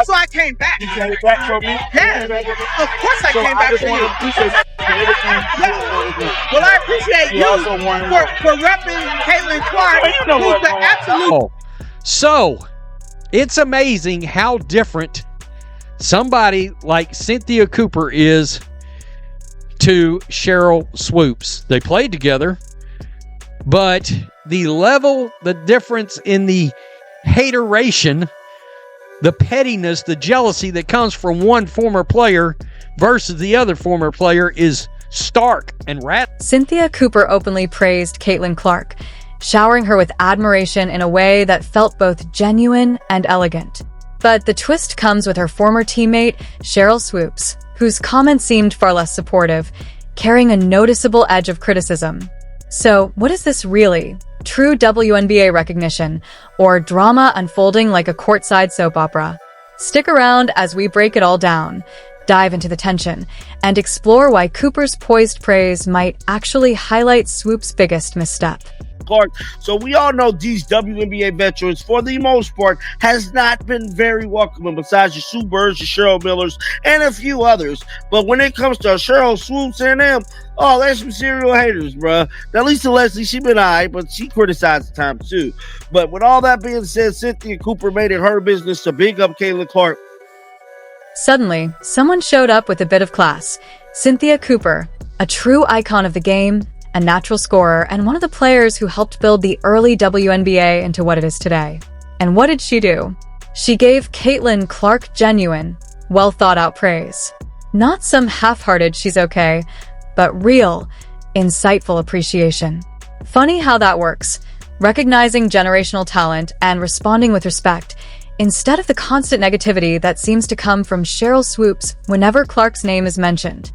That's why I came back. You came back for me? Yeah, of course I came back for you. Well, I appreciate you for repping Caitlin Clark, who's the absolute. So, it's amazing how different somebody like Cynthia Cooper is to Sheryl Swoopes. They played together, but the difference in the hateration, the pettiness, the jealousy that comes from one former player versus the other former player is stark and Cynthia Cooper openly praised Caitlin Clark, showering her with admiration in a way that felt both genuine and elegant. But the twist comes with her former teammate, Sheryl Swoopes, whose comments seemed far less supportive, carrying a noticeable edge of criticism. So, what is this really? True WNBA recognition, or drama unfolding like a courtside soap opera? Stick around as we break it all down, dive into the tension, and explore why Cooper's poised praise might actually highlight Swoopes' biggest misstep. Clark. So we all know these WNBA veterans, for the most part, has not been very welcoming, besides your Sue Birds, your Cheryl Millers, and a few others. But when it comes to Sheryl Swoopes and them, oh, there's some serial haters, bruh. Now, Lisa Leslie, she been all right, but she criticized the time too. But with all that being said, Cynthia Cooper made it her business to big up Caitlin Clark. Suddenly, someone showed up with a bit of class. Cynthia Cooper, a true icon of the game, a natural scorer, and one of the players who helped build the early WNBA into what it is today. And what did she do? She gave Caitlin Clark genuine, well-thought-out praise. Not some half-hearted she's okay, but real, insightful appreciation. Funny how that works, recognizing generational talent and responding with respect, instead of the constant negativity that seems to come from Sheryl Swoopes whenever Clark's name is mentioned.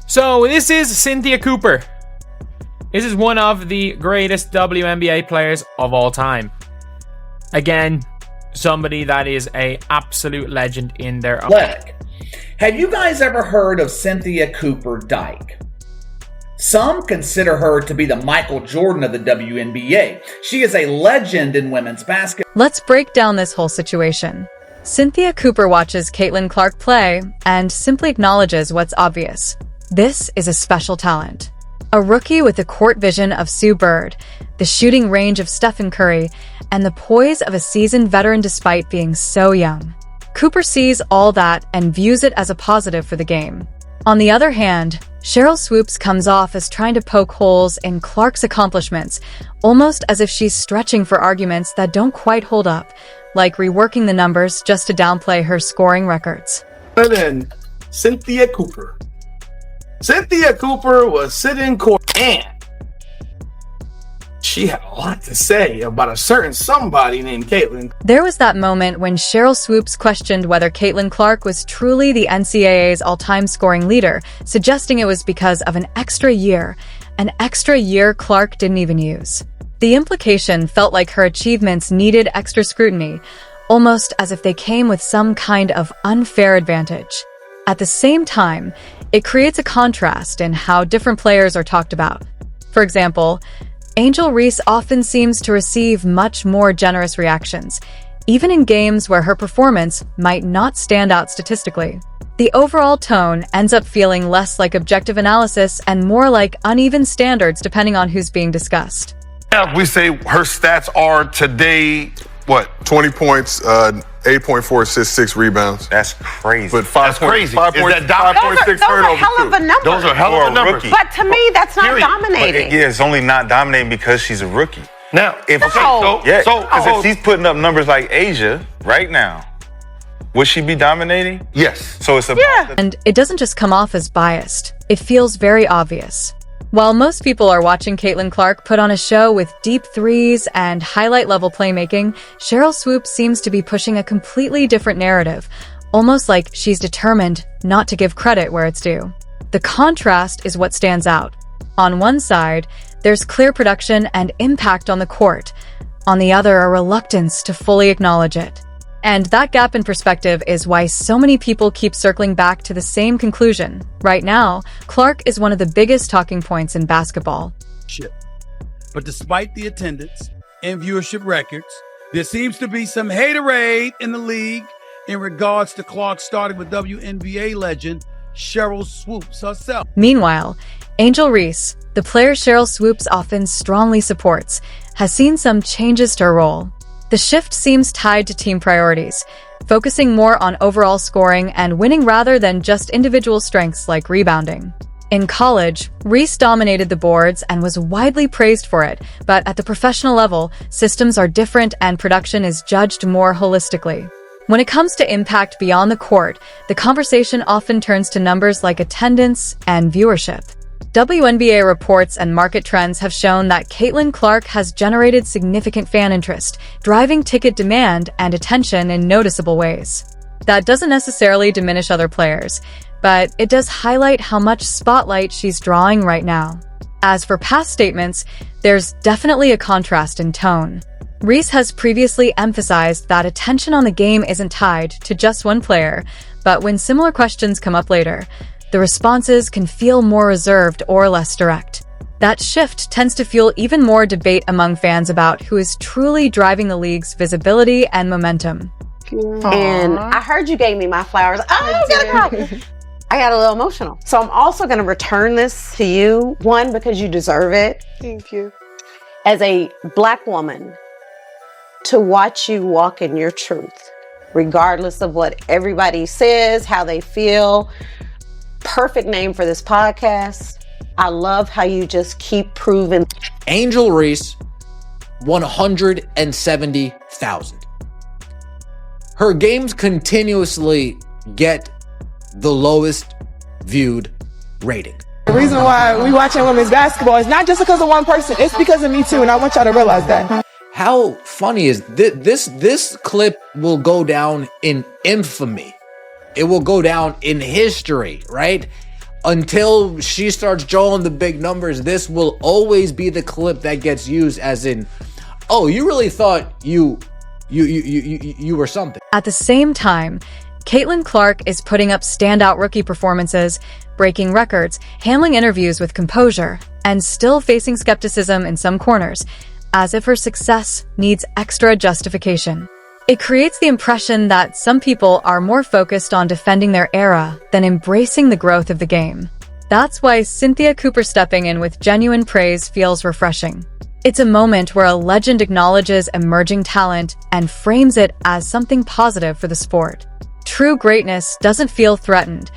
So this is Cynthia Cooper. This is one of the greatest WNBA players of all time. Again, somebody that is an absolute legend in their own. Have you guys ever heard of Cynthia Cooper Dyke? Some consider her to be the Michael Jordan of the WNBA. She is a legend in women's basketball. Let's break down this whole situation. Cynthia Cooper watches Caitlin Clark play and simply acknowledges what's obvious. This is a special talent. A rookie with the court vision of Sue Bird, the shooting range of Stephen Curry, and the poise of a seasoned veteran despite being so young. Cooper sees all that and views it as a positive for the game. On the other hand, Sheryl Swoopes comes off as trying to poke holes in Clark's accomplishments, almost as if she's stretching for arguments that don't quite hold up, like reworking the numbers just to downplay her scoring records. And then Cynthia Cooper. Cynthia Cooper was sitting court and she had a lot to say about a certain somebody named Caitlin. There was that moment when Sheryl Swoopes questioned whether Caitlin Clark was truly the NCAA's all-time scoring leader, suggesting it was because of an extra year Clark didn't even use. The implication felt like her achievements needed extra scrutiny, almost as if they came with some kind of unfair advantage. At the same time, it creates a contrast in how different players are talked about. For example, Angel Reese often seems to receive much more generous reactions, even in games where her performance might not stand out statistically. The overall tone ends up feeling less like objective analysis and more like uneven standards depending on who's being discussed. Yeah, we say her stats are today, what? 20 points, 8.4 assists, 6 rebounds. That's crazy. But 5 That's crazy. 5.6 Those are hell of a number. Those are hell of a numbers. But to me, that's not dominating. Yeah, it's only not dominating because she's a rookie. Now, If she's putting up numbers like Asia right now, would she be dominating? Yes. So it's about And it doesn't just come off as biased. It feels very obvious. While most people are watching Caitlin Clark put on a show with deep threes and highlight-level playmaking, Sheryl Swoopes seems to be pushing a completely different narrative, almost like she's determined not to give credit where it's due. The contrast is what stands out. On one side, there's clear production and impact on the court. On the other, a reluctance to fully acknowledge it. And that gap in perspective is why so many people keep circling back to the same conclusion. Right now, Clark is one of the biggest talking points in basketball. But despite the attendance and viewership records, there seems to be some haterade in the league, in regards to Clark, starting with WNBA legend Sheryl Swoopes herself. Meanwhile, Angel Reese, the player Sheryl Swoopes often strongly supports, has seen some changes to her role. The shift seems tied to team priorities, focusing more on overall scoring and winning rather than just individual strengths like rebounding. In college, Reese dominated the boards and was widely praised for it, but at the professional level, systems are different and production is judged more holistically. When it comes to impact beyond the court, the conversation often turns to numbers like attendance and viewership. WNBA reports and market trends have shown that Caitlin Clark has generated significant fan interest, driving ticket demand and attention in noticeable ways. That doesn't necessarily diminish other players, but it does highlight how much spotlight she's drawing right now. As for past statements, there's definitely a contrast in tone. Reese has previously emphasized that attention on the game isn't tied to just one player, but when similar questions come up later, the responses can feel more reserved or less direct. That shift tends to fuel even more debate among fans about who is truly driving the league's visibility and momentum. And I heard you gave me my flowers. Oh, I got a little emotional. So I'm also going to return this to you. One, because you deserve it. Thank you. As a Black woman, to watch you walk in your truth, regardless of what everybody says, how they feel. Perfect name for this podcast. I love how you just keep proving. Angel Reese, 170,000. Her games continuously get the lowest viewed rating. The reason why we watching women's basketball is not just because of one person, it's because of me too, and I want y'all to realize that. How funny is this clip will go down in infamy. It will go down in history, right? Until she starts showing the big numbers, this will always be the clip that gets used as in, oh, you really thought you were something. At the same time, Caitlin Clark is putting up standout rookie performances, breaking records, handling interviews with composure, and still facing skepticism in some corners, as if her success needs extra justification. It creates the impression that some people are more focused on defending their era than embracing the growth of the game. That's why Cynthia Cooper stepping in with genuine praise feels refreshing. It's a moment where a legend acknowledges emerging talent and frames it as something positive for the sport. True greatness doesn't feel threatened.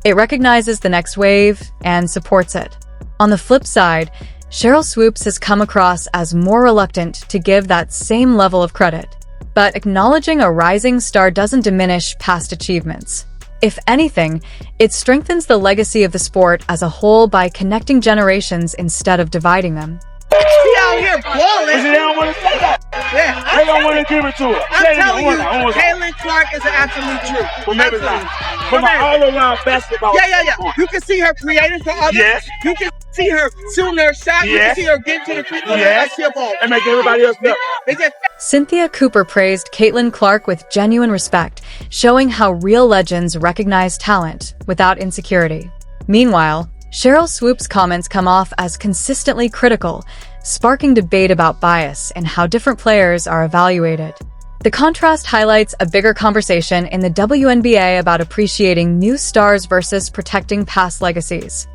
It recognizes the next wave and supports it. On the flip side, Sheryl Swoopes has come across as more reluctant to give that same level of credit. But acknowledging a rising star doesn't diminish past achievements. If anything, it strengthens the legacy of the sport as a whole by connecting generations instead of dividing them. She out here balling. They don't want to say that. Yeah, They don't want to give it to her. I'm telling you, Caitlin Clark is an absolute truth. From everything. From an all-around basketball. Yeah. You can see her creating for others. Yes. You can see her shooting her shot. You can Yes. see her getting to the free throw line Yes. like she a ball. And make everybody else know. They just Cynthia Cooper praised Caitlin Clark with genuine respect, showing how real legends recognize talent without insecurity. Meanwhile, Sheryl Swoopes' comments come off as consistently critical, sparking debate about bias and how different players are evaluated. The contrast highlights a bigger conversation in the WNBA about appreciating new stars versus protecting past legacies.